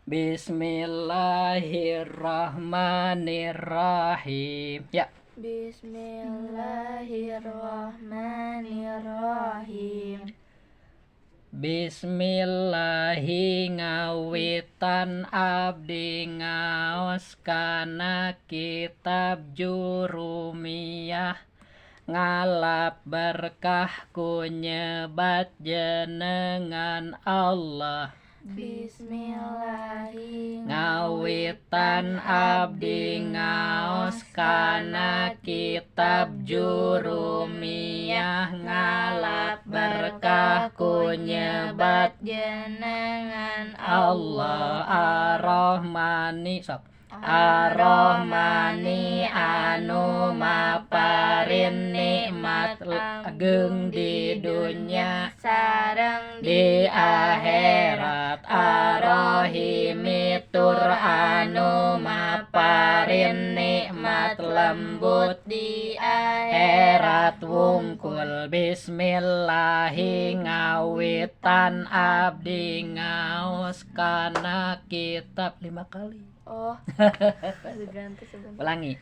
Bismillahirrahmanirrahim. Ya. Bismillahirrahmanirrahim. Bismillahi ngawitan abdi ngaos kana kitab jurumiyah, ngalap berkah ku nyebat jenengan Allah. Bismillahi Ngawitan abdi ngaos kana kitab jurumiyah, ngalap berkah ku nyebat jenengan Allah. Ar-Rahmani sok Ar-Rahmani anu maparin nikmat ageng di dunya sareng di akhirat. Ar-Rahimi tur anu maparin nikmat lembut di akhirat. Wungkul bismillahi ngawitan abdi ngaos kana kitab 5 kali. Oh, ganti sebentar. Ulangi.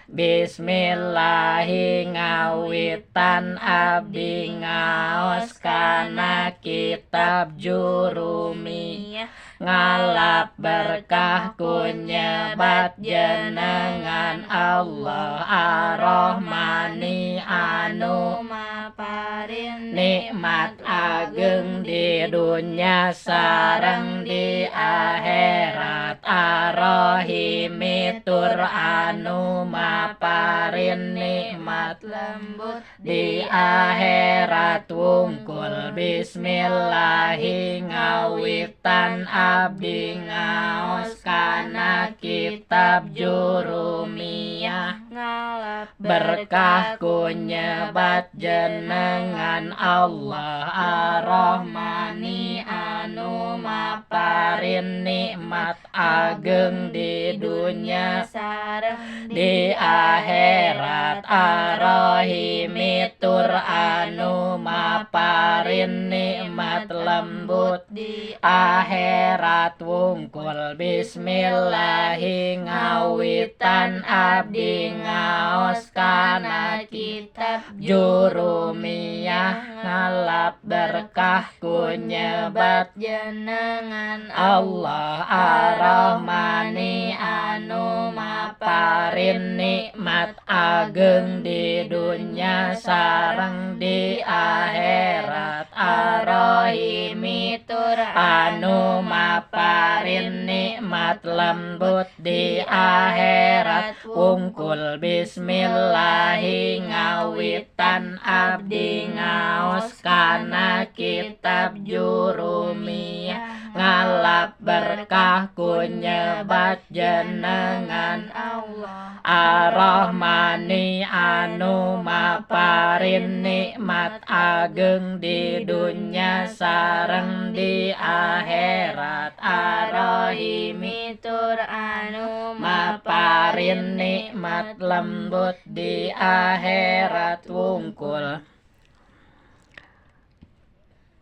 Bismillahi ngawitan abdi ngaos kana kitab jurumiyah, ngalap berkah ku nyebat jenengan Allah. Ar-Rahmani anu maparin nikmat ageng di dunya sareng di akhirat. Ar-Rahimi tur anu maparin nikmat lembut di akhirat. Wungkul bismillahi ngawitan abdi ngaos kana kitab jurumiyah, ngalap berkah ku nyebat jenengan Allah. Ar-Rahmani anu maparin nikmat ageng di dunya sareng di akhirat. Ar-Rahimi tur anu maparin nikmat lembut di akhirat. Wungkul bismillahi ngawitan abdi ngaos kana kitab jurumiyah, ngalap berkah ku nyebat jenengan Allah. Ar-Rahmani anu maparin nikmat ageng di dunya sareng di akhirat. Ar-Rahimi tur anu maparin nikmat lembut di akhirat. Wungkul bismillahi ngawitan abdi ngaos kana kitab jurumiyah, ngalap berkah ku nyebat jenengan Allah. Ar-Rahmani anu maparin nikmat ageng di dunya sareng di akhirat. Ar-Rahimi tur anu maparin nikmat lembut di akhirat. Wungkul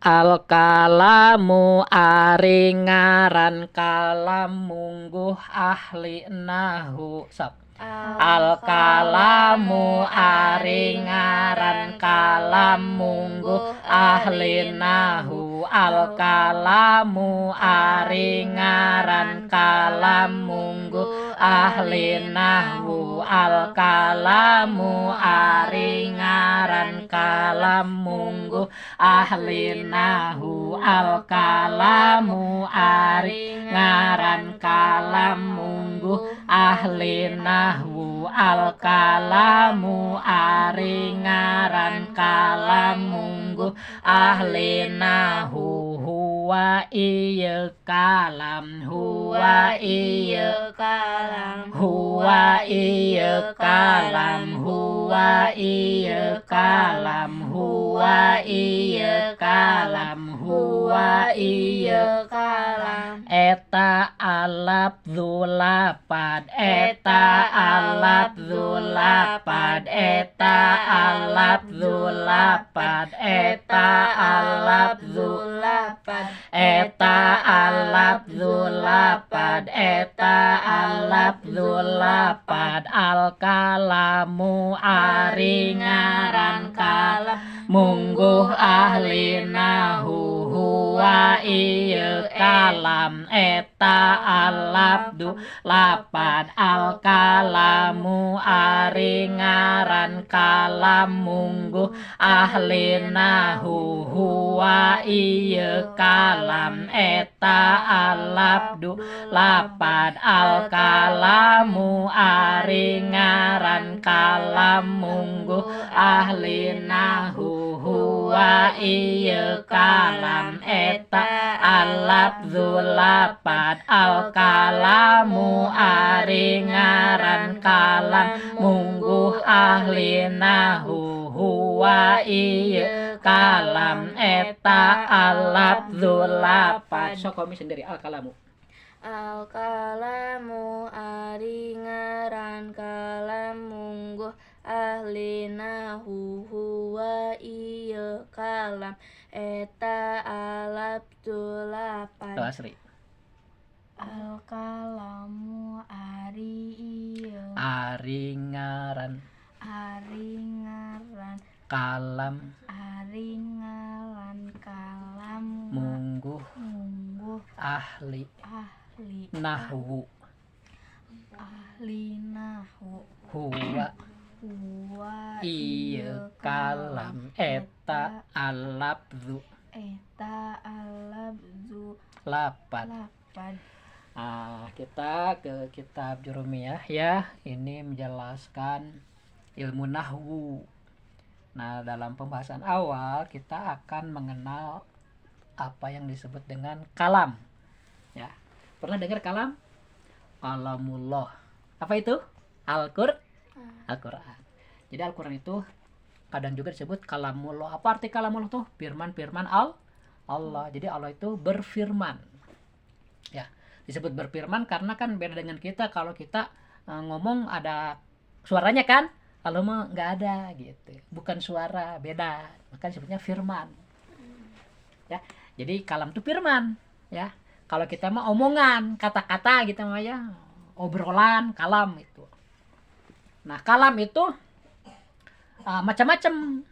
al-kalamu ari ngaran kalam mungguh ahli nahu. Sok. Al-kalamu ari ngaran kalam mungguh ahli nahu. Al-kalamu ari ngaran kalam mungguh ahli nahwu. Al-kalamu ari ngaran kalam mungguh ahli nahwu. Al-kalamu ari ngaran kalam mungguh ahli nahwu. Al-kalamu ari ngaran kalam mungguh ahli nahwu. Huwa ieu kalam, huwa ieu kalam, huwa ieu kalam, huwa ieu kalam, huwa ieu kalam, huwa ieu kalam. Eta alap zulapad, eta alap zulapad, eta alap zulapad, eta alap zulapad, eta al-lafzul lapad eta al-lafzul lapad al-kalamu ari ngaran kalam mungguh ahli nahu huwa ieu kalam eta al-lafdu lapad al-kalamu ari ngaran kalam mungguh ahli nahu huwa ieu kalam eta al-lafdu lapad al-kalamu ari ngaran kalam mungguh ahli nahu huwa ieu kalam eta al-lafzul lapad al-kalamu ari ngaran kalam mungguh ahli nahu huwa ieu kalam eta al-lafzul lapad. So komi sendiri al-kalamu. Al-kalamu ari ngaran kalam mungguh ahli nahu huwa ieu kalam eta al-lafzul lapad. Tuh Asri. Al-kalamu ari ieu Ari ngaran kalam ari ngaran kalam mungguh ahli nahwu huwa ieu kalam eta al-lafzu lapad. Kita ke kitab Jurumiyah ya. Ini menjelaskan ilmu nahwu. Nah, dalam pembahasan awal kita akan mengenal apa yang disebut dengan kalam. Ya. Pernah dengar kalam? Kalamullah. Apa itu? Al-Qur'an. Jadi Al-Qur'an itu kadang juga disebut kalamullah. Apa arti kalamullah tuh? Firman-firman Allah. Jadi Allah itu berfirman. Ya. Disebut berfirman karena kan beda dengan kita. Kalau kita ngomong ada suaranya kan, kalau mah nggak ada gitu, bukan suara, beda, maka disebutnya firman ya. Jadi kalam itu firman ya. Kalau kita mah omongan, kata-kata gitu mah ya, obrolan, kalam itu. Nah, kalam itu macam-macam.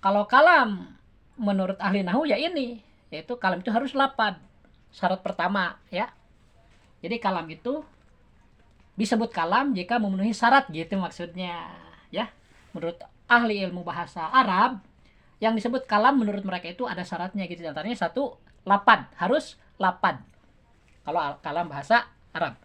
Kalau kalam menurut ahli nahwu ya ini, yaitu kalam itu harus lapad. Syarat pertama ya. Jadi kalam itu disebut kalam jika memenuhi syarat gitu maksudnya ya. Menurut ahli ilmu bahasa Arab yang disebut kalam menurut mereka itu ada syaratnya gitu. Antaranya satu, lapad, harus lapad. Kalau kalam bahasa Arab.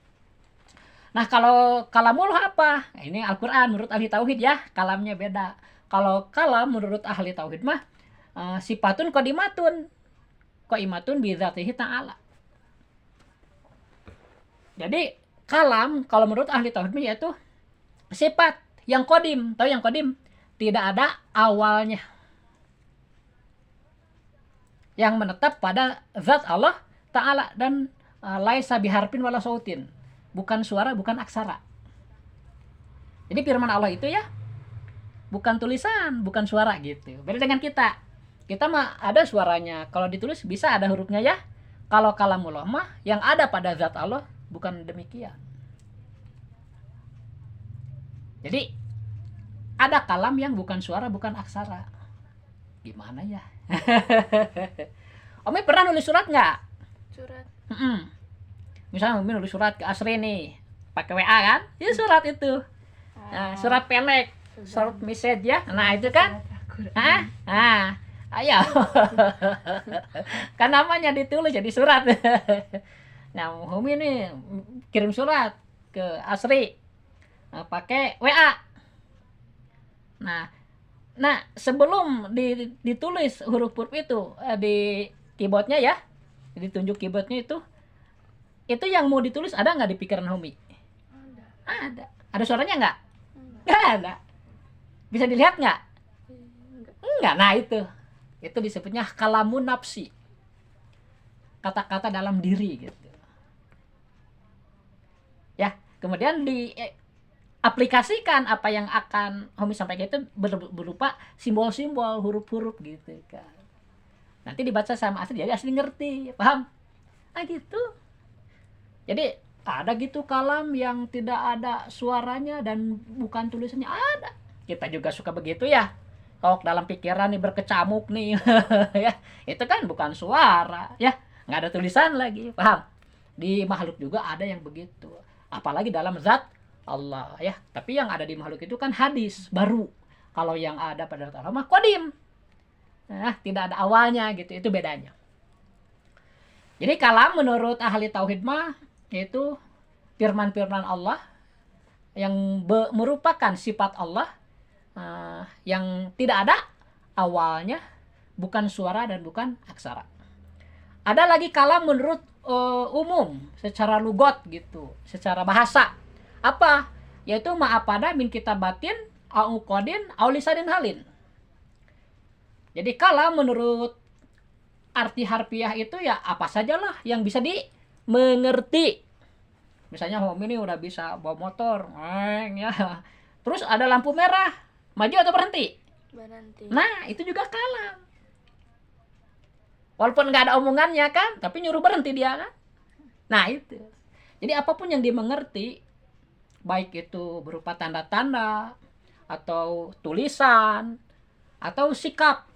Nah, kalau kalamullah apa? Nah, ini Al-Qur'an menurut ahli tauhid ya, kalamnya beda. Kalau kalam menurut ahli tauhid mah sifatun qadimatun bi dzatihi ta'ala. Jadi kalam kalau menurut ahli tauhid yaitu sifat yang qadim. Tahu yang qadim? Tidak ada awalnya. Yang menetap pada zat Allah Ta'ala dan laisa biharfin wala sautin. Bukan suara, bukan aksara. Jadi firman Allah itu ya bukan tulisan, bukan suara gitu. Beda dengan kita. Kita mah ada suaranya. Kalau ditulis bisa ada hurufnya ya. Kalau kalamullah mah yang ada pada zat Allah bukan demikian. Jadi ada kalam yang bukan suara, bukan aksara. Gimana ya? Umi pernah nulis surat nggak? Surat. Misalnya Umi nulis surat ke Asri nih, pakai WA kan? Ya surat itu. Nah, surat pelek, surat message ya. Nah itu kan? Ayo. Kan namanya ditulis jadi surat. Nah, Umi nih kirim surat ke Asri pakai WA. Nah sebelum ditulis huruf-huruf itu di keyboardnya ya, ditunjuk keyboardnya itu yang mau ditulis ada nggak di pikiran Umi? Ada. Ada suaranya nggak? Nggak ada. Bisa dilihat nggak? Nggak. Nah itu disebutnya kalamun nafsi. Kata-kata dalam diri gitu. Ya, kemudian diaplikasikan apa yang akan Homi sampaikan itu berupa simbol-simbol, huruf-huruf gitu kan. Nanti dibaca sama asli, jadi asli ngerti, paham? Nah gitu. Jadi ada gitu kalam yang tidak ada suaranya dan bukan tulisannya, ada. Kita juga suka begitu ya. Kalau dalam pikiran nih berkecamuk nih, ya itu kan bukan suara, ya nggak ada tulisan lagi, paham? Di makhluk juga ada yang begitu. Apalagi dalam zat Allah ya. Tapi yang ada di makhluk itu kan hadis baru. Kalau yang ada pada zat Allah mah qadim. Nah, tidak ada awalnya gitu. Itu bedanya. Jadi kalam menurut ahli tauhid mah yaitu firman-firman Allah yang merupakan sifat Allah yang tidak ada awalnya, bukan suara dan bukan aksara. Ada lagi kalam menurut umum secara lugot gitu, secara bahasa. Apa? Yaitu ma'apada min kitabatin au qadin au lisanin halin. Jadi kalam menurut arti harfiah itu ya apa sajalah yang bisa dimengerti. Misalnya Home ini udah bisa bawa motor, ya. Terus ada lampu merah, maju atau berhenti? Berhenti. Nah, itu juga kalam. Walaupun nggak ada omongannya kan, tapi nyuruh berhenti dia kan. Nah itu. Jadi apapun yang dimengerti, baik itu berupa tanda-tanda, atau tulisan, atau sikap.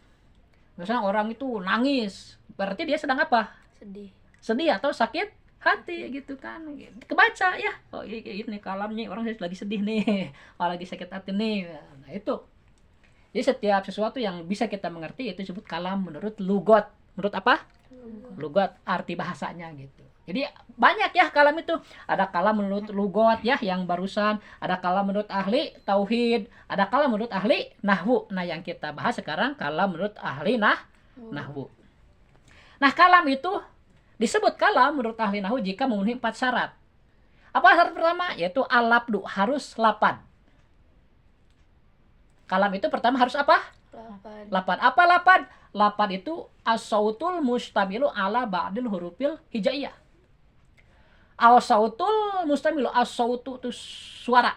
Misalnya orang itu nangis, berarti dia sedang apa? Sedih. Sedih atau sakit hati gitu kan. Kebaca ya. Oh ini kalamnya orang lagi sedih nih, oh lagi sakit hati nih. Nah itu. Jadi setiap sesuatu yang bisa kita mengerti itu disebut kalam menurut lugot. Menurut apa? Lugot, arti bahasanya gitu. Jadi banyak ya kalam itu. Ada kalam menurut lugot ya yang barusan, ada kalam menurut ahli tauhid, ada kalam menurut ahli nahwu. Nah, yang kita bahas sekarang kalam menurut ahli nahwu. Nah, kalam itu disebut kalam menurut ahli nahwu jika memenuhi 4 syarat. Apa syarat pertama? Yaitu al-labdu, harus lapad. Kalam itu pertama harus apa? Lapad. Apa lapad? Lapad itu as-sautul mustamilu ala ba'dil hurufil hijaiyah. As-sautul mustamilu, as-sautu itu suara.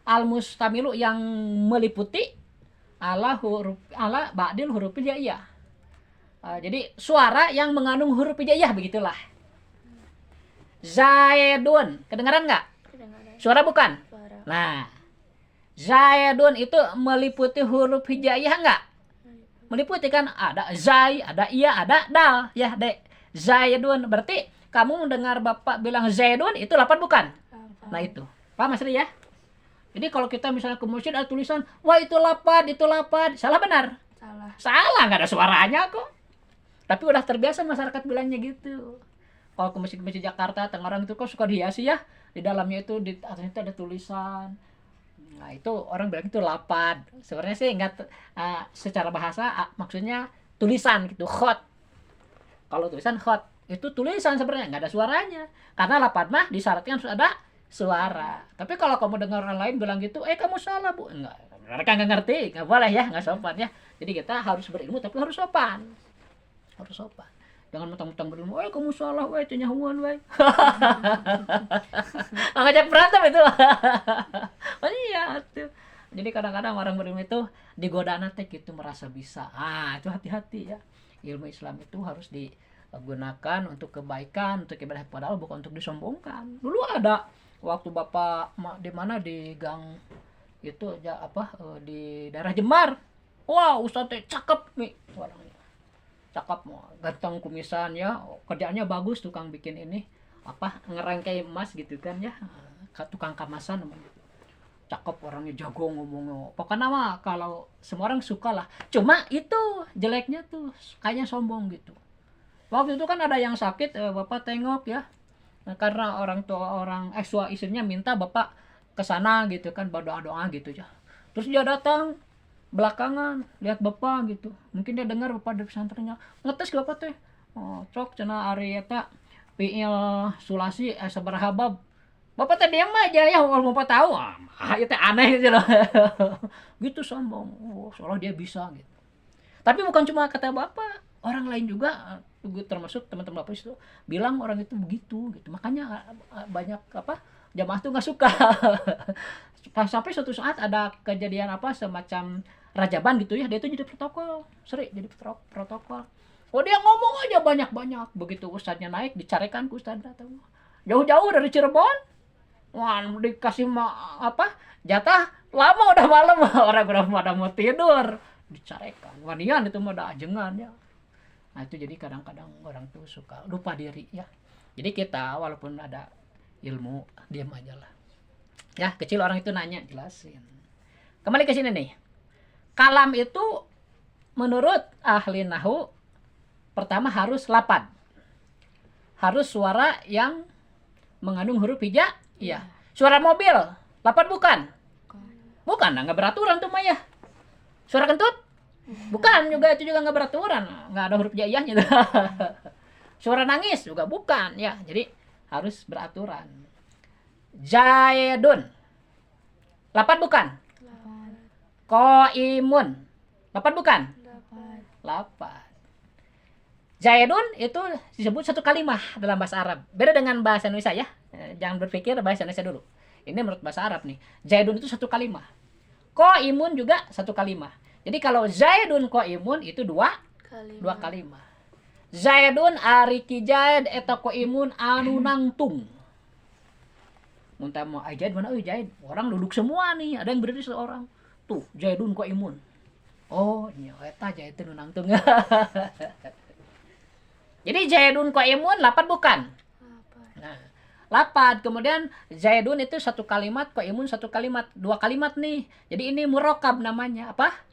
Al-mustamilu yang meliputi ala ba'dil hurufil hijaiyah. Jadi suara yang mengandung huruf hijaiyah begitulah. Zaidun, kedengaran nggak? Suara bukan? Suara. Nah, Zaidun itu meliputi huruf hijaiyah nggak? Meliputi kan, ada zai, ada iya, ada dal ya dek. Zaidun berarti kamu mendengar bapak bilang Zaidun itu lapad bukan? Nah itu paham Mas Ri ya? Jadi kalau kita misalnya ke masjid ada tulisan wah itu lapad, salah benar? Salah, nggak ada suaranya kok. Tapi udah terbiasa masyarakat bilangnya gitu. Kalau ke masjid-masjid Jakarta, Tangerang itu kok suka dihiasi ya, di dalamnya itu di atasnya itu ada tulisan. Nah itu orang bilang itu lapad. Sebenarnya sih nggak secara bahasa maksudnya tulisan gitu, khot. Kalau tulisan khot itu tulisan sebenarnya nggak ada suaranya. Karena lapad mah disyaratkan harus ada suara. Tapi kalau kamu dengar orang lain bilang gitu, kamu salah bu, enggak. Mereka nggak ngerti, nggak boleh ya, nggak sopan ya. Jadi kita harus berilmu tapi harus sopan. Harus sopan. Jangan mentang-mentang berilmu, kamu salah, itu nyahuan, ngajak berantem itu. Oh iya tuh. Jadi kadang-kadang orang berilmu itu digoda nanti gitu merasa bisa. Itu hati-hati ya. Ilmu Islam itu harus digunakan untuk kebaikan, untuk ibadah kepada Allah, bukan untuk disombongkan. Dulu ada waktu Bapak di mana di gang itu di daerah Jember. Wah, Ustadz cakep nih orangnya. Cakep, ganteng kumisan ya, kerjaannya bagus, tukang bikin ini ngerangkai emas gitu kan ya, tukang kamasan namanya. Cakep orangnya, jago ngomongnya. Pokoknya mah kalau semua orang suka lah. Cuma itu jeleknya tuh kayaknya sombong gitu. Waktu itu kan ada yang sakit, Bapak tengok ya. Nah, karena orang istrinya minta Bapak ke sana gitu kan, berdoa-doa gitu ya. Terus dia datang belakangan lihat Bapak gitu, mungkin dia dengar Bapak dari pesantrennya ngetes ke Bapak teh, cok cenah ari eta fiil sulasi sabaraha bab. Bapak teh diam aja ya, walaupun Bapak tahu itu teh aneh gitu loh. Gitu sombong, seolah dia bisa gitu. Tapi bukan cuma kata Bapak, orang lain juga termasuk teman-teman Bapak itu bilang orang itu begitu gitu. Makanya banyak jamaah tuh nggak suka. Sampai suatu saat ada kejadian semacam Rajaban gitu ya, dia itu jadi protokol, sering jadi protokol. Oh dia ngomong aja banyak-banyak, begitu ustadznya naik dicarekan ke ustadznya tahu. Jauh-jauh dari Cirebon, wah dikasih apa jatah lama udah malam orang udah pada mau tidur dicarekan. Wanian itu mah ada ajengan ya. Nah itu jadi kadang-kadang orang tuh suka lupa diri ya. Jadi kita walaupun ada ilmu diam aja lah. Ya kecil orang itu nanya jelasin. Kembali ke sini nih. Kalam itu menurut ahli nahwu pertama harus lapad. Harus suara yang mengandung huruf hija. Iya. Suara mobil lapad bukan? Bukan, nggak beraturan tuh Maya. Suara kentut? Bukan juga, itu juga nggak beraturan, nggak ada huruf jaiyahnya. Suara nangis juga bukan ya, jadi harus beraturan. Jaidun lapad bukan? Koimun lapad bukan? Lapad. Jaidun itu disebut satu kalimat dalam bahasa Arab, beda dengan bahasa Indonesia ya. Jangan berpikir bahasa Indonesia dulu, ini menurut bahasa Arab nih. Jaidun itu satu kalimat, koimun juga satu kalimat. Jadi kalau Zaidun koimun itu dua kalimat. Zaidun ari kijaid eta koimun anu nangtung. Muntah mau ajaid mana Zaid? Orang duduk semua nih, ada yang berdiri seorang. Tuh, Zaidun koimun. Oh, nya eta Zaidun nangtung. Jadi Zaidun koimun lapad bukan? Nah, lapad. Kemudian Zaidun itu satu kalimat, koimun satu kalimat, dua kalimat nih. Jadi ini murokab namanya. Apa?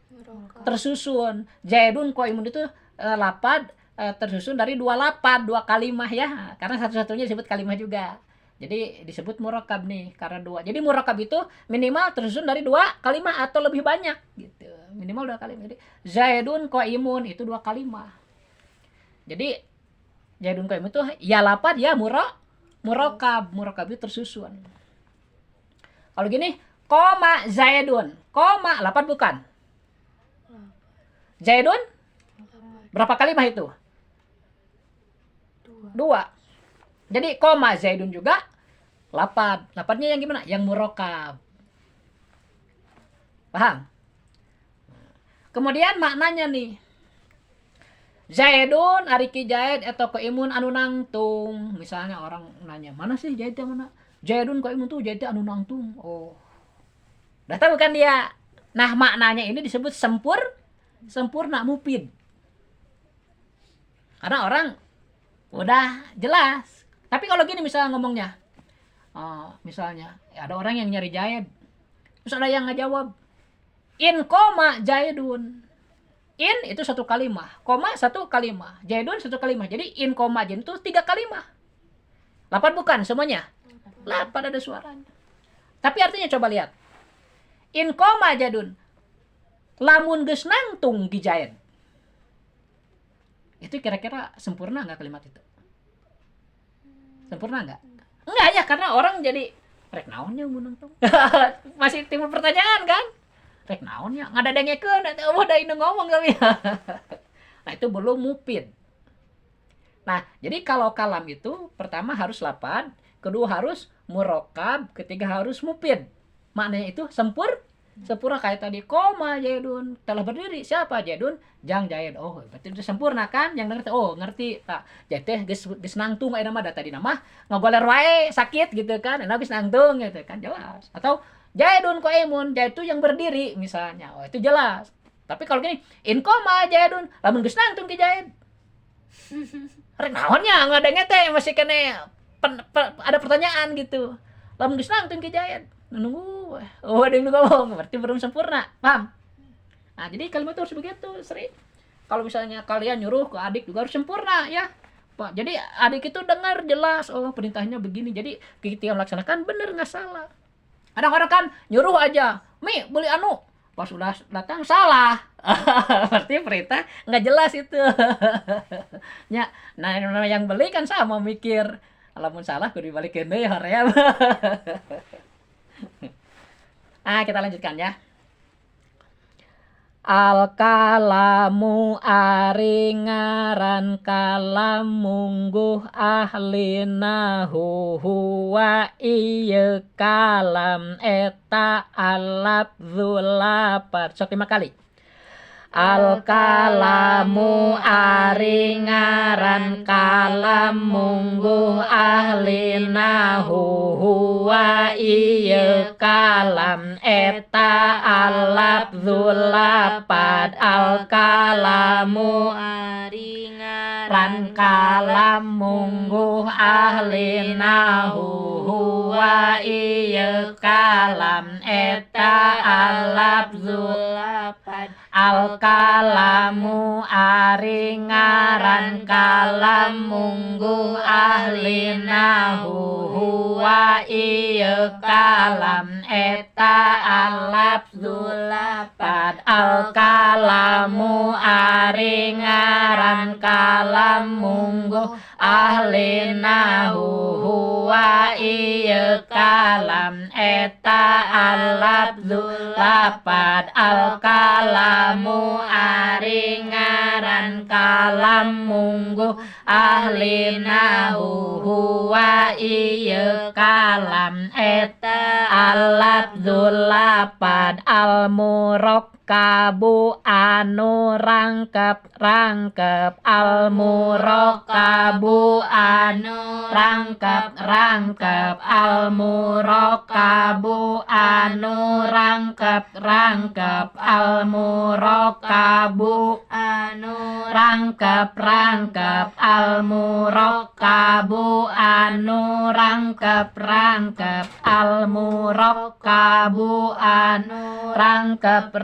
Tersusun. Zaidun koimun itu lapad tersusun dari dua lapad, dua kalimah ya. Karena satu-satunya disebut kalimah juga. Jadi disebut murokab nih karena dua. Jadi murokab itu minimal tersusun dari dua kalimah atau lebih banyak gitu. Minimal dua kalimah. Jadi Zaidun koimun itu dua kalimah. Jadi Zaidun koimun itu ya lapad ya murokab. Murokab itu tersusun. Kalau gini, koma Zaidun. Koma lapad bukan? Zaidun berapa kalimah itu? Dua. Jadi koma Zaidun juga lapad. Lapadnya yang gimana? Yang murokab. Paham? Kemudian maknanya nih. Zaidun ari ki Zaid eta koimun anu nangtung. Misalnya orang nanya, "Mana sih Zaid mana?" Zaidun koimun tuh Zaid anu nangtung. Oh. Udah tahu kan dia? Nah, maknanya ini disebut sempurna mufid. Karena orang udah jelas. Tapi kalau gini misalnya ngomongnya, misalnya ada orang yang nyari Zaid, terus ada yang ngejawab, in koma Zaidun. In itu satu kalimat, koma satu kalimat, Zaidun satu kalimat. Jadi in koma Zaidun itu tiga kalimat. Lapad bukan semuanya? Lapad ada suaranya. Tapi artinya coba lihat. In koma Zaidun. Lamun geus nangtung ki Zaid. Itu kira-kira sempurna nggak kalimat itu? Sempurna nggak? Enggak ya, karena orang jadi rek naonnya mun nangtung. Masih timbul pertanyaan kan? Rek naonnya? Ngadadengekeun eta da inu ngomong kami. Nah, itu belum mufid. Nah, jadi kalau kalam itu pertama harus lapad, kedua harus murokab, ketiga harus mufid. Maknanya itu sempurna kayak tadi koma Zaidun telah berdiri. Siapa Zaidun? Jang Zaid. Oh, berarti itu sempurna kan? Yang ngerti. Oh, ngerti. Tah, Zaid teh geus nangtung aya nama tadi nama ngagoler wae sakit gitu kan. Enak geus nangtung gitu kan jelas. Atau Zaidun koimun, Zaid itu yang berdiri misalnya. Oh, itu jelas. Tapi kalau gini, in koma Zaidun, lamun geus nangtung ki Zaid. Rek naonnya ngadenge teh masih kene ada pertanyaan gitu. Lamun geus nangtung ki Zaid. Nunggu, oh ada yang ngomong, berarti belum sempurna, paham? Nah jadi kalimat itu harus begitu, Sri. Kalau misalnya kalian nyuruh ke adik juga harus sempurna ya, Pak. Jadi adik itu dengar jelas, oh perintahnya begini, jadi kita melaksanakan bener nggak salah. Kadang-kadang kan nyuruh aja, Mi beli anu, pas udah datang salah, berarti perintah nggak jelas itu. Ya, nah yang beli kan sama mikir, alamun salah kudu dibalikin deh hoream. Kita lanjutkan ya. Al kalamu ari ngaran kalam mungguh ahli nahwu huwa ieu kalam eta alaf dzulapat. Sok 5 kali. al kalamu ari ngaran kalam mungguh ahli nahu huwa ieu kalam eta al-lafzul lapad al kalamu ari ran kalam mungguh ahli nahu huwa ieu kalam eta al-lafzul lapad al kalamu ari ngaran kalam mungguh ahli nahu huwa ieu kalam eta al-lafzul lapad al kalamu ari ngaran kalam mungguh ahli nahu huwa ieu kalam eta al-lafzul lapad al kalamu ari ngaran kalam mungguh ahli nahu huwa ieu kalam eta al-lafzul lapad al murakkabu anu rangkep al murakkabu anu rangkep al murakkabu anu rangkep al murakkabu anu rangkep al murakkabu anu rangkep al murakkabu anu rangkep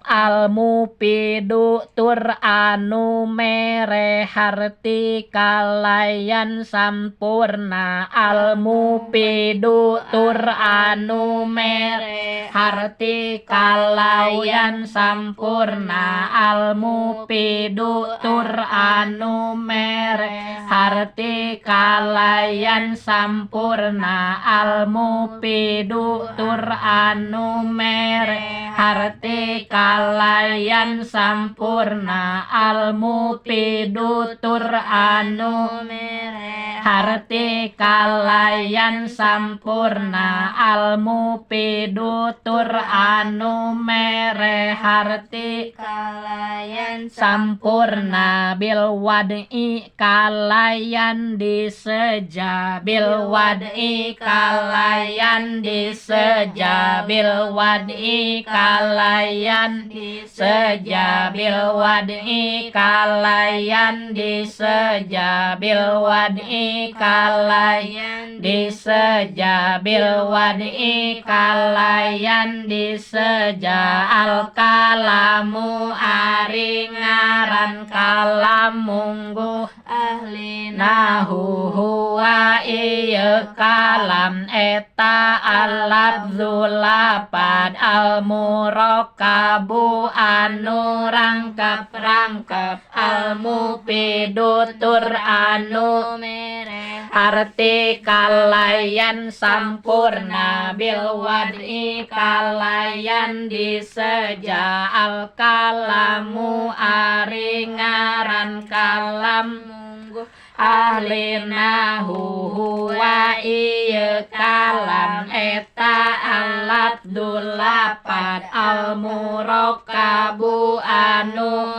al mupidu tur anu mere harti kalayan sampurna al mupidu tur anu mere harti kalayan sampurna al mupidu tur anu mere harti kalayan sampurna al mupidu tur anu mere harti kalayan sampurna al mupidu tur anu mere harti kalayan sampurna al mupidu tur anu mere harti kalayan sampurna bil wad'i kalayan diseja bil wad'i kalayan diseja bil wad'i kalayan diseja bil wad'i kalayan diseja bil wad'i kalayan diseja bil wad'i kalayan diseja al kalamu ari ngaran kalam mungguh ahli nahu huwa ieu kalam eta al-lafzul lapad al murakkabu anu rangkep al mupidu tur anu mere harti kalayan sampurna bil wad'i kalayan diseja al kalamu ari ngaran kalam mungguh ahli nahu huwa ieu kalam eta al-lafzul lapad al murakkabu anu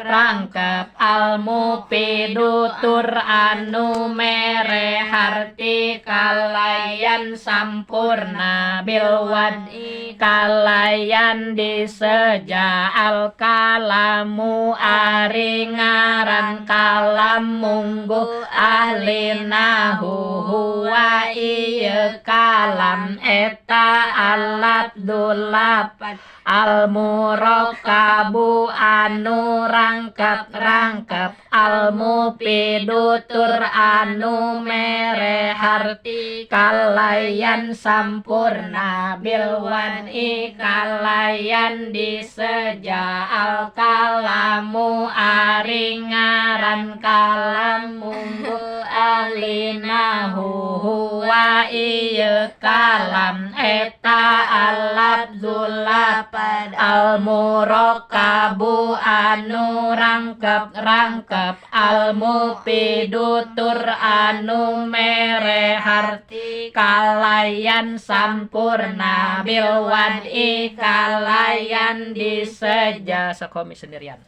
rangkep al mupidu tur anu mere harti kalayan sampurna bil wad'i kalayan diseja al kalamu ari ngaran kalam mungguh ahli nahu huwa ieu kalam eta al-lafzul lapad al murakkabu anu rangkep al mupidu tur anu mere harti kalayan sampurna bil wad'i kalayan diseja al kalamu ari ngaran kalam mungguh ahli nahu huwa ieu kalam eta al-lafzul lapad al-murakkabu anu rangkep al-mufidu tur anu mere harti kalayan sampurna bil wad'i kalayan diseja sakomi sendirian.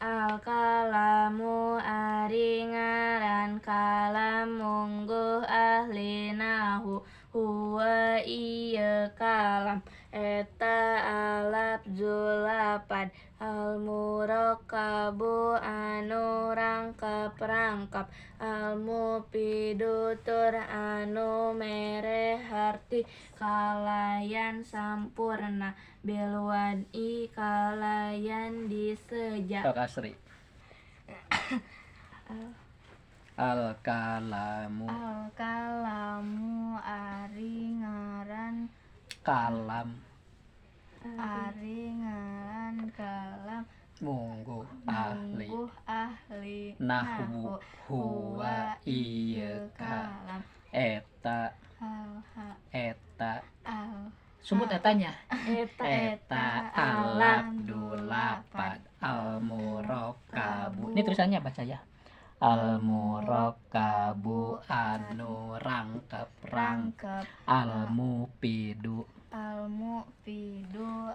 Al kalamu ari ngaran kalam mungguh ahli nahu huwa ieu kalam eta al-lafzul lapad al-murakkabu anu rangkep al-mufidu tur anu mere harti kalayan sampurna bil wad'i kalayan diseja. Kasri. Al-kalamu ari ngaran kalam kalam mungguh ahli ahli nahwu huwa ieu kalam eta sebut etanya eta al-lafzul lapad al-murakkabu. Ini tulisannya baca ya. Al-murakkabu anu rangkep al-mufidu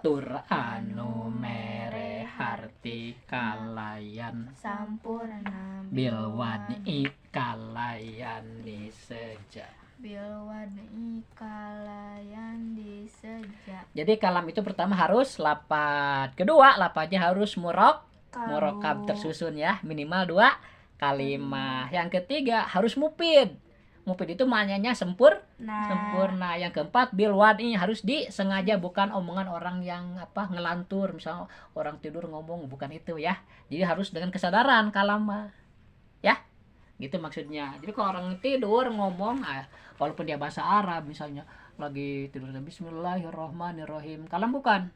tur anu mere harti kalayan sampurna bil wad'i kalayan diseja. Jadi kalam itu pertama harus lapad, kedua lapadnya harus murakkab tersusun ya, minimal 2 kalimah. Yang ketiga harus mufid itu maknanya sempurna. Yang keempat bil wad'i harus disengaja, bukan omongan orang yang ngelantur, misal orang tidur ngomong, bukan itu ya. Jadi harus dengan kesadaran kalam ya, gitu maksudnya. Jadi kalau orang tidur ngomong walaupun dia bahasa Arab misalnya lagi tidur bismillahirrahmanirrahim, kalam bukan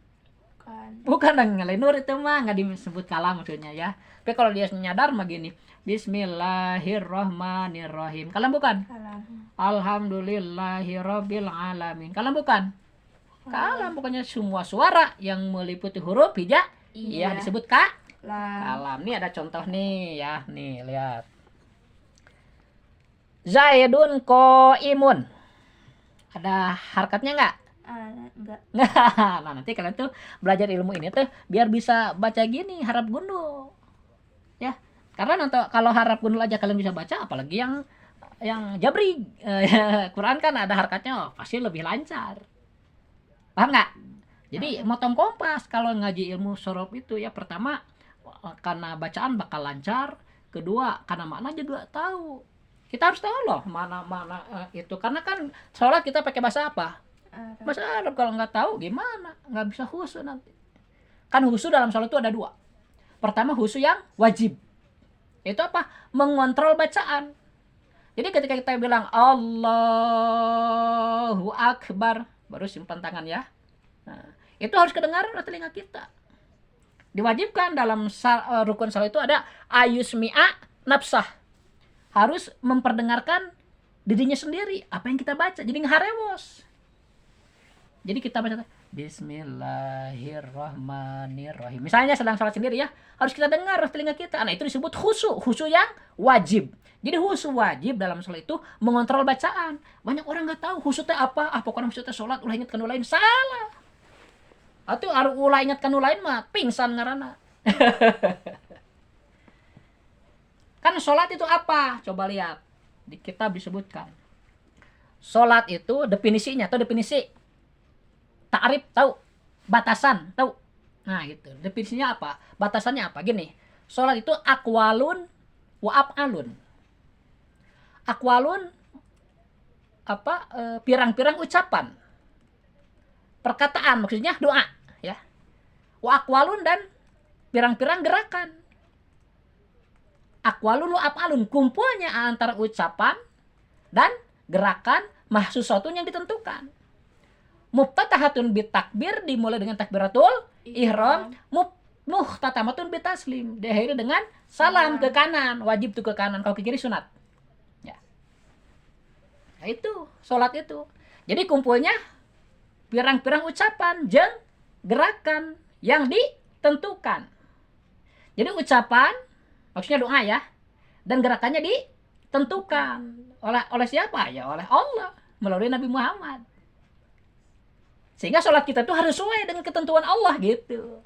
yang ngelenur, itu mah nggak disebut kalam maksudnya ya. Tapi kalau dia nyadar mah gini, bismillahirrahmanirrahim, kalam bukan? Alhamdulillahirabbil alamin, kalam bukan? Kalam bukannya semua suara yang meliputi huruf hija iya disebut kalam. Nih ada contoh nih ya, nih lihat. Zaidun qaimun. Ada harkatnya enggak? Enggak. Nah, nanti kalian tuh belajar ilmu ini tuh biar bisa baca gini harap gundul. Ya. Karena nanti kalau harap gundul aja kalian bisa baca, apalagi yang jabri. Quran kan ada harkatnya, pasti lebih lancar. Paham enggak? Jadi motong kompas kalau ngaji ilmu sorof itu ya, pertama karena bacaan bakal lancar, kedua karena makna juga tahu. Kita harus tahu loh mana itu, karena kan sholat kita pakai bahasa apa? Bahasa Arab. Kalau nggak tahu gimana? Nggak bisa khusyuk nanti. Kan khusyuk dalam sholat itu ada 2. Pertama khusyuk yang wajib. Itu apa? Mengontrol bacaan. Jadi ketika kita bilang Allahu Akbar, baru simpan tangan ya. Nah, itu harus kedengaran oleh telinga kita. Diwajibkan dalam rukun salat itu ada ayusmi'a nafsah. Harus memperdengarkan dirinya sendiri apa yang kita baca, jadi ngeharewos. Jadi kita baca Bismillahirrahmanirrahim. Misalnya sedang sholat sendiri ya, harus kita dengar telinga kita. Nah itu disebut khusyuk yang wajib. Jadi khusyuk wajib dalam sholat itu mengontrol bacaan. Banyak orang nggak tahu khusyuk apa. Pokoknya khusyuk sholat ulah ingat kanu lain, salah. Atau ulah ingat kanu lain mah pingsan ngaranna. Kan sholat itu apa? Coba lihat. Di kitab disebutkan. Sholat itu definisinya, atau definisi. Ta'rif, tahu? Batasan, tahu? Nah gitu. Definisinya apa? Batasannya apa? Gini. Sholat itu aqwalun wa af'alun. Aqwalun pirang-pirang ucapan. Perkataan, maksudnya doa. Ya. Wa aqwalun dan pirang-pirang gerakan. Aqwalun wa af'alun, kumpulnya antara ucapan dan gerakan mahsussatun yang ditentukan. Muftatahatun bitakbir, dimulai dengan takbiratul ihram, muhtatamatun bitaslim, diakhiri dengan salam ke kanan, wajib tuh ke kanan, kalau ke kiri sunat. Ya. Nah, itu sholat itu. Jadi kumpulnya pirang-pirang ucapan jeung gerakan yang ditentukan. Jadi ucapan maksudnya doa ya, dan gerakannya ditentukan oleh siapa? Ya oleh Allah melalui Nabi Muhammad. Sehingga sholat kita tuh harus sesuai dengan ketentuan Allah gitu.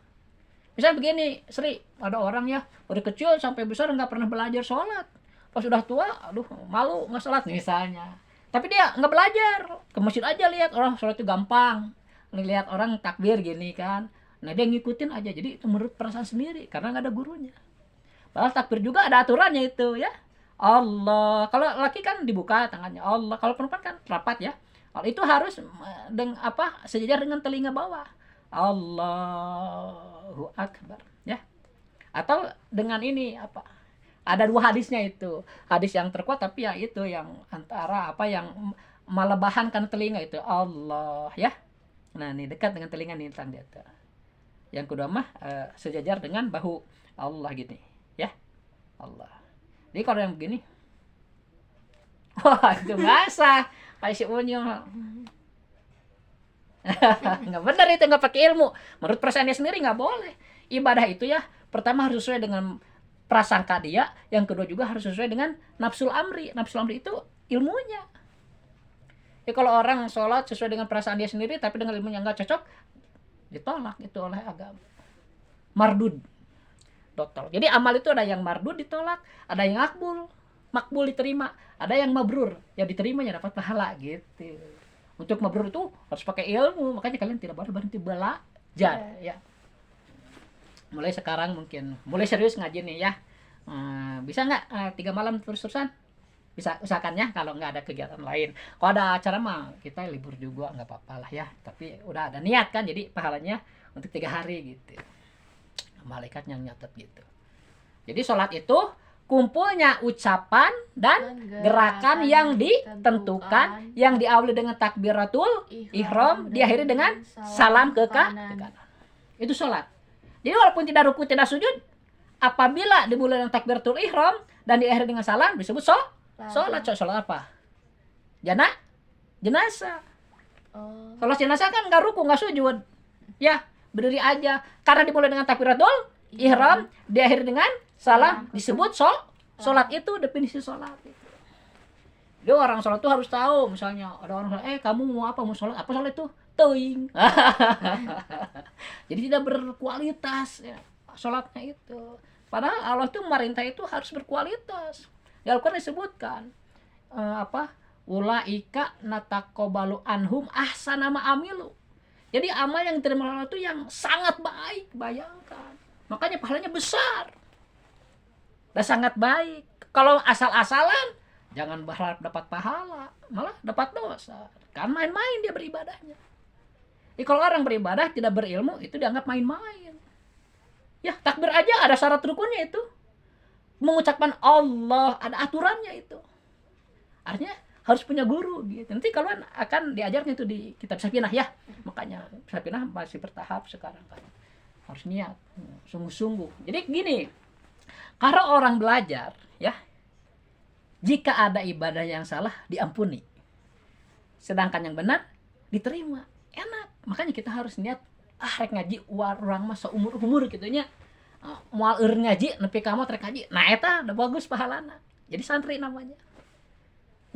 Misalnya begini, Sri, ada orang ya dari kecil sampai besar nggak pernah belajar sholat. Pas sudah tua, aduh malu nggak sholat misalnya. Tapi dia nggak belajar, ke masjid aja lihat orang sholat itu gampang. Lihat orang takbir gini kan, nah dia ngikutin aja. Jadi itu menurut perasaan sendiri karena nggak ada gurunya. Padahal takbir juga ada aturannya itu ya. Allah, kalau laki kan dibuka tangannya Allah, kalau perempuan kan rapat ya. Kalau itu harus sejajar dengan telinga bawah. Allahu Akbar ya. Atau dengan ini ada dua hadisnya itu. Hadis yang terkuat tapi ya itu yang antara yang melebahankan telinga itu Allah ya. Nah, ini dekat dengan telinga nih tang dia. Yang kedua mah sejajar dengan bahu Allah gini ya. Allah. Jadi kalau yang begini wah itu basah kayak si Unyong. Nggak benar itu, nggak pakai ilmu. Menurut perasaannya sendiri nggak boleh. Ibadah itu ya pertama harus sesuai dengan prasangka dia, yang kedua juga harus sesuai dengan nafsul amri. Nafsul amri itu ilmunya. Ya kalau orang sholat sesuai dengan perasaan dia sendiri tapi dengan ilmunya nggak cocok, ditolak itu oleh agama. Mardud. Total. Jadi amal itu ada yang mardud ditolak, ada yang makbul diterima, ada yang mabrur, yang diterimanya dapat pahala gitu. Untuk mabrur itu harus pakai ilmu, makanya kalian tidak boleh berhenti belajar ya. Mulai sekarang mungkin mulai serius ngaji nih ya. Bisa nggak 3 malam terus-terusan? Bisa, usahakan ya kalau nggak ada kegiatan lain. Kalau ada acara mah kita libur juga nggak apa-apa lah ya. Tapi udah ada niat kan, jadi pahalanya untuk 3 hari gitu. Malaikat yang nyatet gitu. Jadi sholat itu kumpulnya ucapan dan gerakan yang ditentukan, yang diawali dengan takbiratul ihram, diakhiri dengan salam ke kanan. Itu sholat. Jadi walaupun tidak ruku tidak sujud, apabila dimulai dengan takbiratul ihram dan diakhiri dengan salam disebut sholat. Sholat apa? Jenazah. Sholat jenazah kan nggak ruku nggak sujud, ya berdiri aja. Karena dimulai dengan takbiratul ihram, diakhiri dengan salam, disebut sholat. Itu definisi sholat itu. Jadi orang sholat itu harus tahu. Misalnya ada orang sholat, kamu mau apa? Mau sholat? Apa sholat itu? Teuing. Jadi tidak berkualitas ya, sholatnya itu. Padahal Allah itu memerintah itu harus berkualitas. Di Al-Quran disebutkan ulaika nataqabbalu anhum ahsana ma amilu. Jadi amal yang diterima Allah itu yang sangat baik, bayangkan. Makanya pahalanya besar. Dan sangat baik. Kalau asal-asalan, jangan berharap dapat pahala, malah dapat dosa. Kan main-main dia beribadahnya. Jadi kalau orang beribadah tidak berilmu, itu dianggap main-main. Ya, takbir aja ada syarat rukunnya itu. Mengucapkan Allah, ada aturannya itu. Artinya harus punya guru gitu. Nanti kalau akan diajarkan itu di kitab Safinah ya. Makanya Safinah masih bertahap sekarang kan. Harus niat, sungguh-sungguh. Jadi gini, kalau orang belajar ya, jika ada ibadah yang salah diampuni, sedangkan yang benar diterima, enak. Makanya kita harus niat rek ngaji urang mah seumur-umur gitu nya. Moal eur ngaji nepi ka mah rek ngaji. Nah eta udah bagus pahalana. Jadi santri namanya.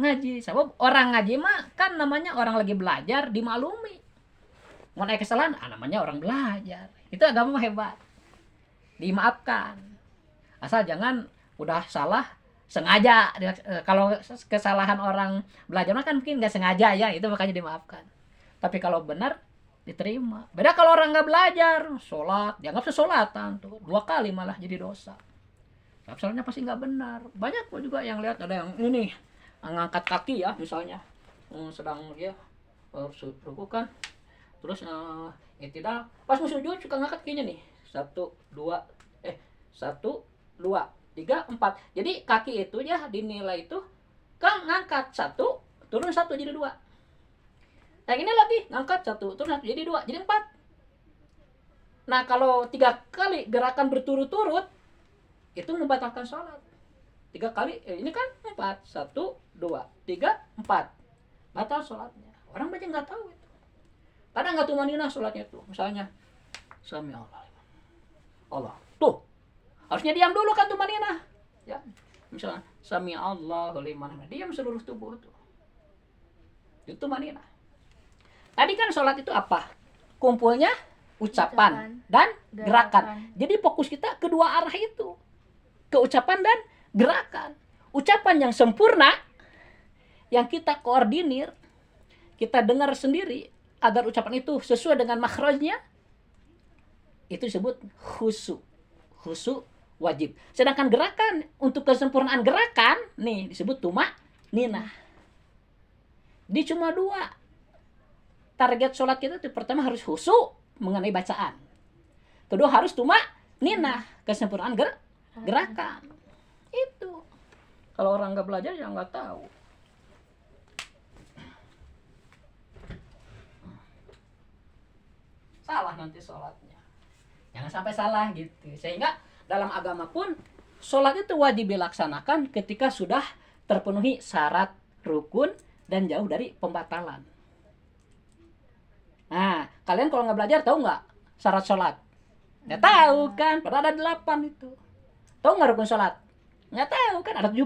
Ngaji, sebab orang ngaji mah kan namanya orang lagi belajar dimaklumi. Mau naik kesalahan, namanya orang belajar. Itu agama hebat. Dimaafkan. Asal jangan udah salah sengaja. Kalau kesalahan orang belajar mah kan mungkin nggak sengaja ya, itu makanya dimaafkan. Tapi kalau benar diterima. Beda kalau orang nggak belajar, sholat, dianggap sesolatan tuh 2 kali malah jadi dosa. Soalnya pasti nggak benar. Banyak kok juga yang lihat ada yang ini ngangkat kaki ya misalnya, sedang dia ruku kan, terus tidak pas mau sujud suka ngangkat kakinya nih 1 2 1 2 3 4. Jadi kaki itu ya dinilai itu kan ngangkat 1 turun 1 jadi 2. Yang ini lagi ngangkat 1 turun 1 jadi 2 jadi 4. Nah kalau 3 kali gerakan berturut-turut itu membatalkan sholat. 3 kali ini kan 4 1 2 3 4. batal sholatnya. Orang banyak nggak tahu itu. Kadang nggak tumaninah sholatnya tuh. Misalnya sami Allah. Tuh. Harusnya diam dulu kan tumaninah. Ya. Misalnya sami Allahu liman hamidah. Diam seluruh tubuh tuh. Itu tumaninah. Tadi kan sholat itu apa? Kumpulnya ucapan dan gerakan. Jadi fokus kita kedua arah itu. Ke ucapan dan gerakan. Ucapan yang sempurna yang kita koordinir, kita dengar sendiri agar ucapan itu sesuai dengan makhrajnya, itu disebut khusyuk. Khusyuk wajib. Sedangkan gerakan untuk kesempurnaan gerakan nih disebut tumaninah. Di cuma dua target sholat kita itu, pertama harus khusyuk mengenai bacaan, kedua harus tumaninah kesempurnaan gerakan. Itu kalau orang nggak belajar ya nggak tahu. Salah nanti sholatnya, jangan sampai salah gitu. Sehingga dalam agama pun sholat itu wajib dilaksanakan ketika sudah terpenuhi syarat, rukun, dan jauh dari pembatalan. Nah, kalian kalau nggak belajar tahu nggak syarat sholat? Nggak tahu kan, padahal ada 8 itu. Tahu nggak rukun sholat? Nggak tahu kan, ada 17.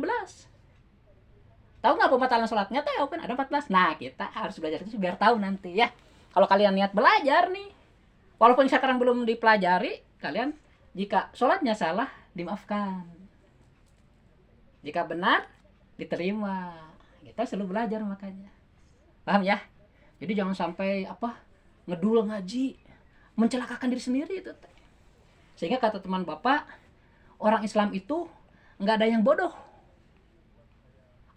Tahu nggak pembatalan sholat? Nggak tahu kan, ada 14. Nah, kita harus belajar itu biar tahu nanti ya. Kalau kalian niat belajar nih, walaupun sekarang belum dipelajari, kalian jika sholatnya salah, dimaafkan. Jika benar, diterima. Kita selalu belajar makanya. Paham ya? Jadi jangan sampai ngedul ngaji, mencelakakan diri sendiri itu. Sehingga kata teman Bapak, orang Islam itu nggak ada yang bodoh.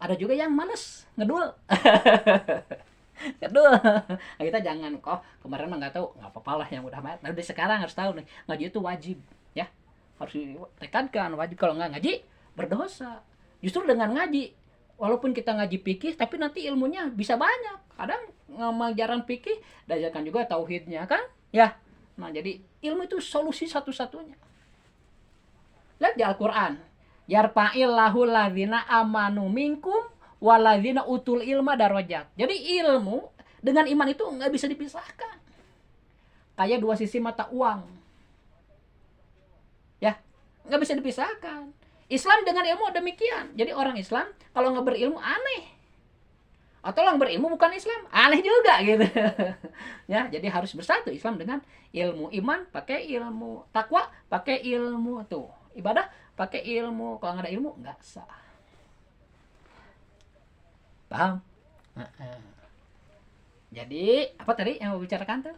Ada juga yang malas ngedul. Ngedul. Nah, kita jangan kok kemarin mah nggak tahu, nggak apa-apa lah yang udah mati. Nah, dari sekarang harus tahu nih, ngaji itu wajib ya. Harus ditekankan wajib, kalau nggak ngaji berdosa. Justru dengan ngaji, walaupun kita ngaji fikih tapi nanti ilmunya bisa banyak. Kadang ngajaran fikih diajarkan juga tauhidnya kan? Ya. Nah, jadi ilmu itu solusi satu-satunya. Lihat di Al-Qur'an. Yarfa'illahu ladzina amanu minkum waladzina utul ilma darajat. Jadi ilmu dengan iman itu nggak bisa dipisahkan. Kayak dua sisi mata uang. Ya, nggak bisa dipisahkan. Islam dengan ilmu demikian. Jadi orang Islam kalau nggak berilmu aneh. Atau orang berilmu bukan Islam, aneh juga gitu. Ya, jadi harus bersatu Islam dengan ilmu. Iman pakai ilmu, takwa pakai ilmu, tuh. Ibadah pakai ilmu. Kalau nggak ada ilmu nggak sah. Paham? Jadi apa tadi yang mau bicarakan tuh?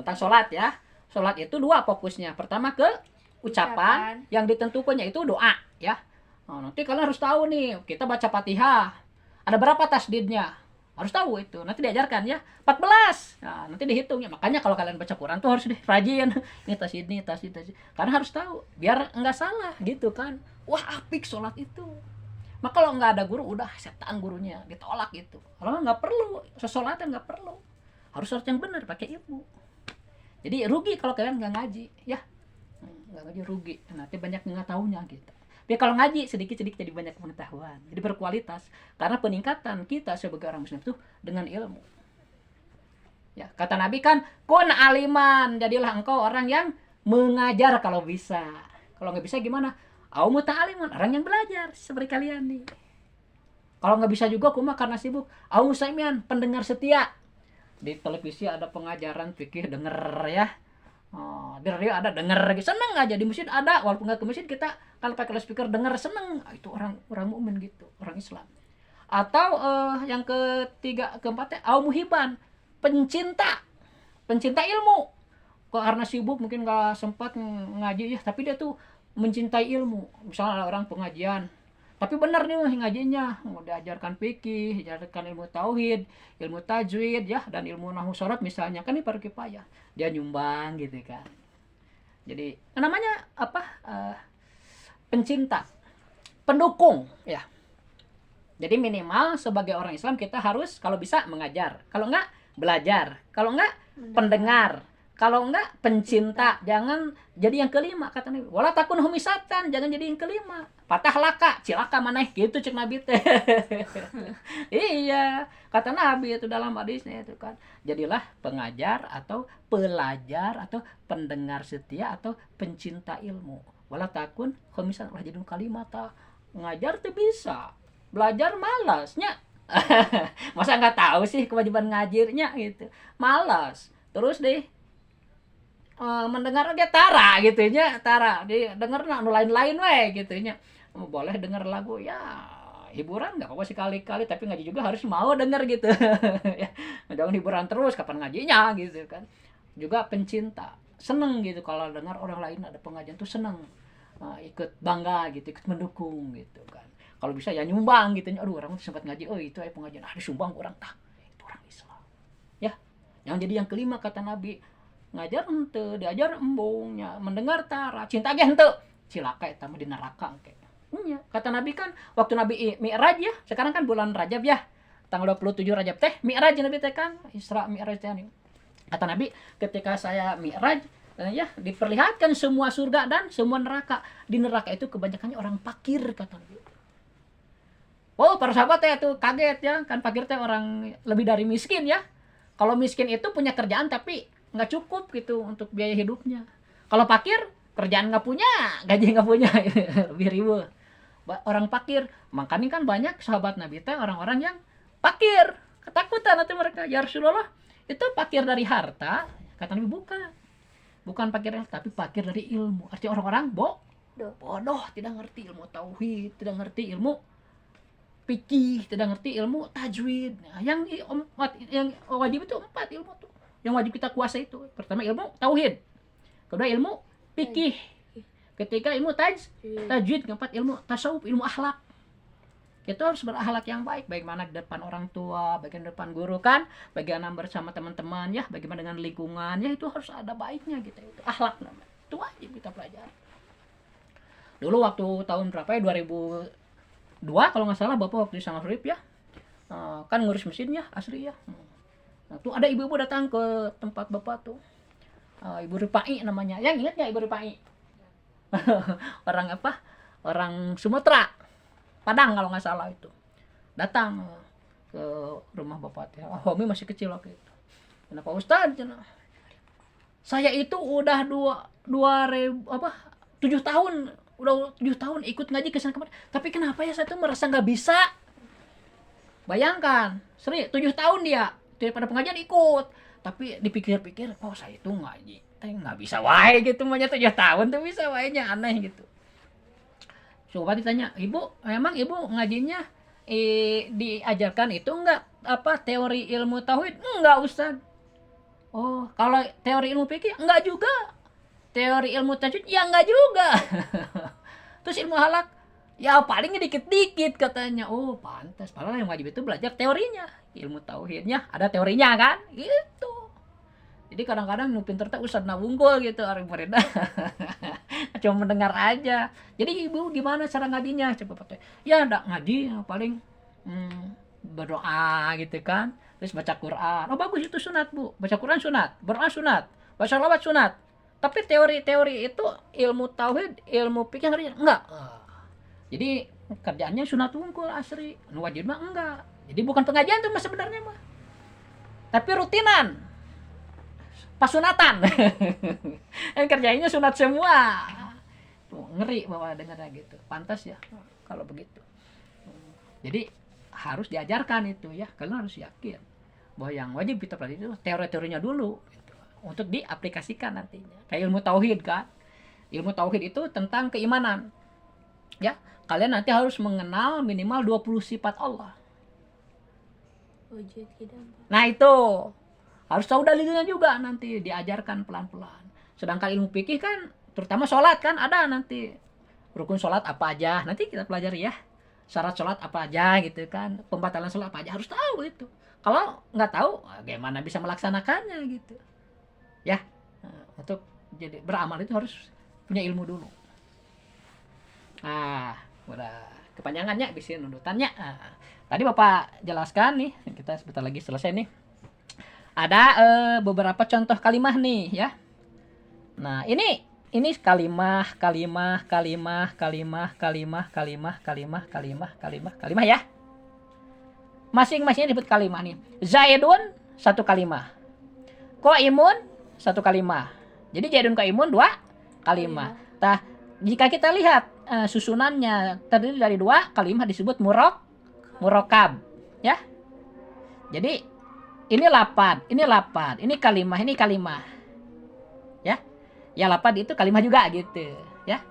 Tentang sholat ya. Sholat itu dua fokusnya. Pertama ke ucapan yang ditentukannya itu doa ya. Nah, nanti kalian harus tahu nih, kita baca Fatihah. Ada berapa tasdidnya? Harus tahu itu. Nanti diajarkan ya. 14. Nah, nanti dihitungnya. Makanya kalau kalian baca Quran tuh harus rajin. Ini tasdid, ini tasdid. Karena harus tahu biar enggak salah gitu kan. Wah, apik sholat itu. Maka kalau nggak ada guru, udah setan gurunya, ditolak gitu. Kalau nggak perlu, sesolatan nggak perlu. Harus sholat yang benar, pakai ilmu. Jadi rugi kalau kalian nggak ngaji, ya. Nggak ngaji rugi. Nanti banyak nggak tahunya gitu. Tapi kalau ngaji sedikit-sedikit jadi banyak pengetahuan, jadi berkualitas. Karena peningkatan kita sebagai orang Muslim itu dengan ilmu. Ya, kata Nabi kan, kun aliman, jadilah engkau orang yang mengajar kalau bisa. Kalau nggak bisa gimana? Au muta'aliman, orang yang belajar seperti kalian nih. Kalau nggak bisa juga kuma karena sibuk. Au musaiman, pendengar setia. Di televisi ada pengajaran fikih, denger ya. Di radio ada denger, seneng aja. Di masjid ada, walaupun nggak ke masjid kita kalau pakai speaker denger seneng. Itu orang mukmin gitu, orang Islam. Atau yang ketiga, keempatnya au muhiban, pencinta ilmu. Kok karena sibuk mungkin nggak sempat ngaji ya, tapi dia tuh mencintai ilmu. Misalnya ada orang pengajian, tapi benar nih ngajinya, mau diajarkan fikih, diajarkan ilmu tauhid, ilmu tajwid ya, dan ilmu nahwu shorab misalnya, kan ini fardu kifayah. Dia nyumbang gitu kan. Jadi namanya pencinta, pendukung ya. Jadi minimal sebagai orang Islam kita harus kalau bisa mengajar, kalau enggak belajar, kalau enggak pendengar, Kalau enggak pencinta, jangan jadi yang kelima kata Nabi. Wala takun humisatan, jangan jadi yang kelima. Patah laka, cilaka maneh gitu cek Nabi teh. Iya, kata Nabi itu dalam hadisnya itu kan. Jadilah pengajar atau pelajar atau pendengar setia atau pencinta ilmu. Wala takun humisatan, ulah jadi kalimat ngajar tuh bisa. Belajar malasnya. Masa nggak tahu sih kewajiban ngajirnya gitu. Malas. Terus deh mendengar aja tara gitu nya, tara di denger anu lain-lain we gitu nya. Boleh denger lagu ya hiburan nggak apa-apa sekali-kali, tapi ngaji juga harus mau denger gitu. Ya, jangan hiburan terus, kapan ngajinya gitu kan. Juga pencinta seneng gitu kalau dengar orang lain ada pengajian tuh seneng. Ikut bangga gitu, ikut mendukung gitu kan. Kalau bisa ya nyumbang gitu, aduh orang sempat ngaji, oh itu pengajian, disumbang orang tah, itu orang Islam. Ya, yang jadi yang kelima kata Nabi, ngajar ente, diajar embungnya, mendengar tara, cinta ge henteu, cilaka eta mah di neraka engke. Nya, kata Nabi kan waktu Nabi Mi'raj ya, sekarang kan bulan Rajab ya. Tanggal 27 Rajab teh Mi'raj Nabi teh kan, Isra Mi'raj teh. Kata Nabi, ketika saya Mi'raj ya diperlihatkan semua surga dan semua neraka. Di neraka itu kebanyakannya orang fakir kata Nabi. Oh, para sahabat ya tuh kaget ya, kan fakir teh orang lebih dari miskin ya. Kalau miskin itu punya kerjaan tapi nggak cukup gitu untuk biaya hidupnya. Kalau fakir kerjaan nggak punya, gaji nggak punya, lebih ribu. Orang fakir, makanya kan banyak sahabat Nabi teh orang-orang yang fakir, ketakutan atau mereka ya Rasulullah itu fakir dari harta, kata Nabi bukan fakir tapi fakir dari ilmu. Artinya orang-orang bodoh, tidak ngerti ilmu tauhid, tidak ngerti ilmu fikih, tidak ngerti ilmu tajwid. Nah, yang wajib itu 4 ilmu tuh. Yang wajib kita kuasai itu. Pertama ilmu tauhid. Kedua ilmu fikih. Ketiga ilmu tajwid. Keempat ilmu tasawuf, ilmu akhlak. Itu harus berakhlak yang baik, bagaimana di depan orang tua, bagaimana di depan guru kan, bagaimana bersama teman-teman ya, bagaimana dengan lingkungan ya, itu harus ada baiknya gitu. Itu akhlak namanya. Itu wajib kita pelajari. Dulu waktu tahun berapa ya, 2002 kalau nggak salah, Bapak waktu di Sangasurip ya, kan ngurus mesinnya asli ya. Nah, tuh ada ibu-ibu datang ke tempat Bapak tuh, Ibu Ripai namanya. Yang ingat nggak Ibu Ripai? Orang apa? Orang Sumatera, Padang kalau nggak salah itu. Datang ke rumah Bapak ya. Homi masih kecil waktu itu. Kenapa Ustadz? Saya itu udah 7 tahun, udah 7 tahun ikut ngaji ke sana kemarin. Tapi kenapa ya saya tuh merasa nggak bisa? Bayangkan, 7 tahun dia daripada pengajian ikut. Tapi dipikir-pikir, saya itu ngaji nggak bisa wae gitu, makanya 7 tahun tuh bisa wae nya, aneh gitu. Coba ditanya, Ibu, memang Ibu ngajinya diajarkan itu enggak apa teori ilmu tauhid? Enggak, Ustaz. Oh, kalau teori ilmu fikih enggak juga. Teori ilmu tajwid ya enggak juga. Terus ilmu halak ya palingnya dikit-dikit katanya. Oh, pantas. Padahal yang wajib itu belajar teorinya. Ilmu tauhidnya ada teorinya kan? Gitu. Jadi kadang-kadang nu pinter teh Ustaz Nawunggul gitu orang muridnya. Cuma mendengar aja. Jadi Ibu gimana cara ngajinya? Coba teh. Ya enggak ngaji, paling berdoa gitu kan. Terus baca Quran. Oh bagus itu sunat, Bu. Baca Quran sunat, berdoa sunat, baca shalawat sunat. Tapi teori-teori itu ilmu tauhid, ilmu fikih enggak. Jadi kerjaannya sunat wungkul asri. Nu wajib mah enggak. Jadi bukan pengajian tuh mas sebenarnya mah. Tapi rutinan. Pasunatan. Kan kerjanya sunat semua. Tuh, ngeri bahwa dengarnya gitu. Pantas ya kalau begitu. Jadi harus diajarkan itu ya. Kalian harus yakin bahwa yang wajib kita pelajari itu teori-teorinya dulu gitu, untuk diaplikasikan nantinya. Kayak ilmu tauhid kan. Ilmu tauhid itu tentang keimanan. Ya, kalian nanti harus mengenal minimal 20 sifat Allah. Nah, itu harus tahu dalilnya juga, nanti diajarkan pelan-pelan. Sedangkan ilmu fikih kan, terutama sholat kan ada nanti rukun sholat apa aja, nanti kita pelajari ya. Syarat sholat apa aja gitu kan, pembatalan sholat apa aja, harus tahu itu. Kalau nggak tahu, bagaimana bisa melaksanakannya gitu. Ya, untuk jadi beramal itu harus punya ilmu dulu. Udah kepanjangannya, bisin nudutannya. Tadi Bapak jelaskan nih, kita sebentar lagi selesai nih. Ada beberapa contoh kalimah nih ya. Nah, ini kalimah ya. Masing-masingnya disebut kalimah nih. Zaidun satu kalimah. Qaimun satu kalimah. Jadi Zaidun Qaimun dua kalimah. Nah, jika kita lihat susunannya terdiri dari dua kalimah disebut murokab ya. Jadi ini lapad, ini kalimah ya. Ya lapad itu kalimah juga gitu ya.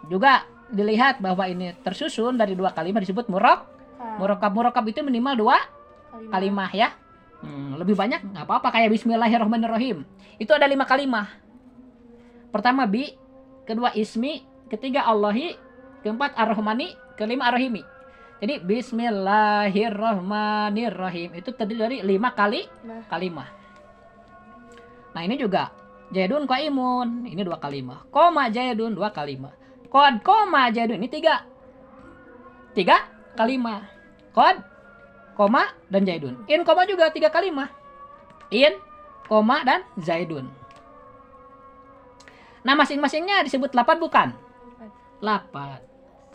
Juga dilihat bahwa ini tersusun dari dua kalimah disebut murokab itu minimal dua kalimah ya. Lebih banyak nggak apa-apa, kayak Bismillahirrahmanirrahim itu ada 5 kalimah. Pertama bi, kedua ismi, ketiga Allahi, keempat ar-Rahmani, kelima ar-Rahimi. Jadi Bismillahirrahmanirrahim itu terdiri dari 5 kalimah. Nah ini juga Zaidun Qaimun, ini 2 kalimah. Koma Zaidun 2 kalimah. Qad koma Zaidun ini 3 kalimah. Qad, koma, dan Zaidun. In, koma juga 3 kalimah. In, koma, dan Zaidun. Nah masing-masingnya disebut lapad bukan? Lapad.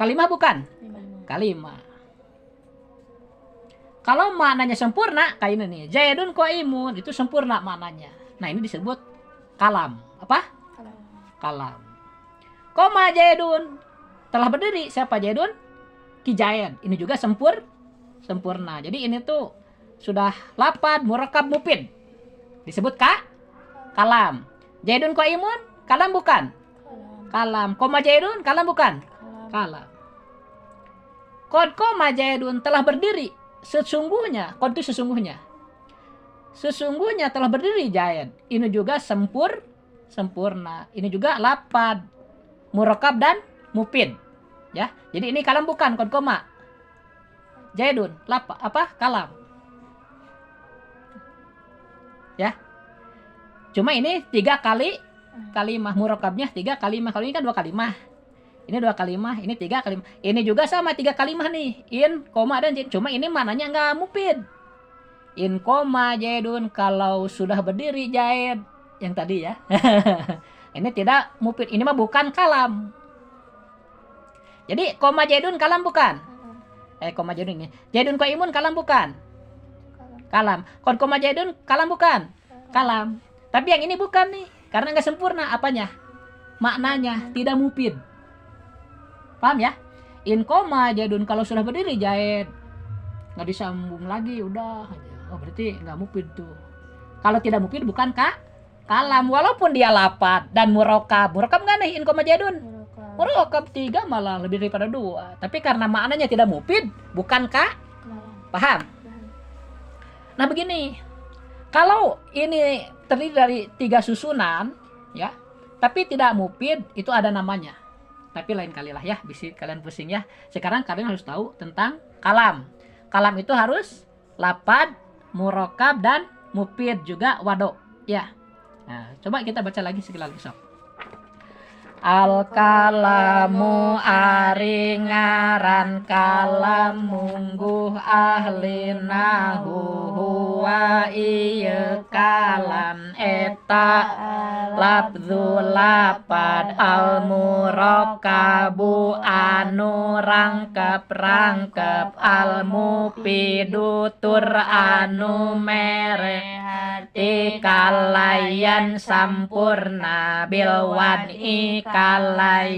Kalimah bukan? Kalimah. Kalau maknanya sempurna, kayak ini nih. Zaidun Qaimun itu sempurna maknanya. Nah ini disebut kalam. Apa? Kalam. Koma Zaidun telah berdiri. Siapa Zaidun? Ki Zaid. Ini juga sempurna. Jadi ini tuh sudah lapad, murakab, mufid. Disebut kalam. Zaidun Qaimun kalam bukan? Kalam. Koma Zaidun kalam bukan? Kalam. Qad koma Zaidun telah berdiri. Sesungguhnya, qad itu sesungguhnya. Sesungguhnya telah berdiri Zaid. Ini juga sempurna. Ini juga lapad, murakab, dan mufid. Ya. Jadi ini kalam bukan? Qad koma Zaidun lapad apa? Kalam. Ya. Cuma ini 3 kalimah, murakabnya 3 kalimah. Kalau ini kan 2 kalimah. Ini 2 kalimah, ini 3 kalimah. Ini juga sama 3 kalimah nih. In, koma, dan Zaid. Cuma ini mananya enggak mufid. In, koma Zaidun kalau sudah berdiri Zaid. Yang tadi ya. Ini tidak mufid. Ini mah bukan kalam. Jadi koma Zaidun kalam bukan? Koma Zaidun ini. Zaidun Qaimun kalam bukan? Kalam. Koma Zaidun kalam bukan? Kalam. Tapi yang ini bukan nih. Karena nggak sempurna. Apanya? Maknanya tidak mufid. Paham ya? In koma Zaidun kalau sudah berdiri Zaid. Nggak disambung lagi. Udah. Oh berarti nggak mufid tuh. Kalau tidak mufid bukan kalam. Walaupun dia lapad dan murokab. Murokab nggak nih in koma Zaidun? Murokab 3 malah lebih daripada 2. Tapi karena maknanya tidak mufid, bukan paham? Nah begini, kalau ini terdiri dari 3 susunan, ya, tapi tidak mufid, itu ada namanya. Tapi lain kali lah ya, bisa kalian pusing ya. Sekarang kalian harus tahu tentang kalam. Kalam itu harus lapad, murokab, dan mufid juga wado. Ya. Nah, coba kita baca lagi sekali lagi sob. Al kalamu ari ngaran kalam mungguh ahli nahu huwa ieu kalam eta labdzu lapad al murakkabu anu rangkep al mufidu tur anu merehati kalayan sampurna bil wad'i kalaya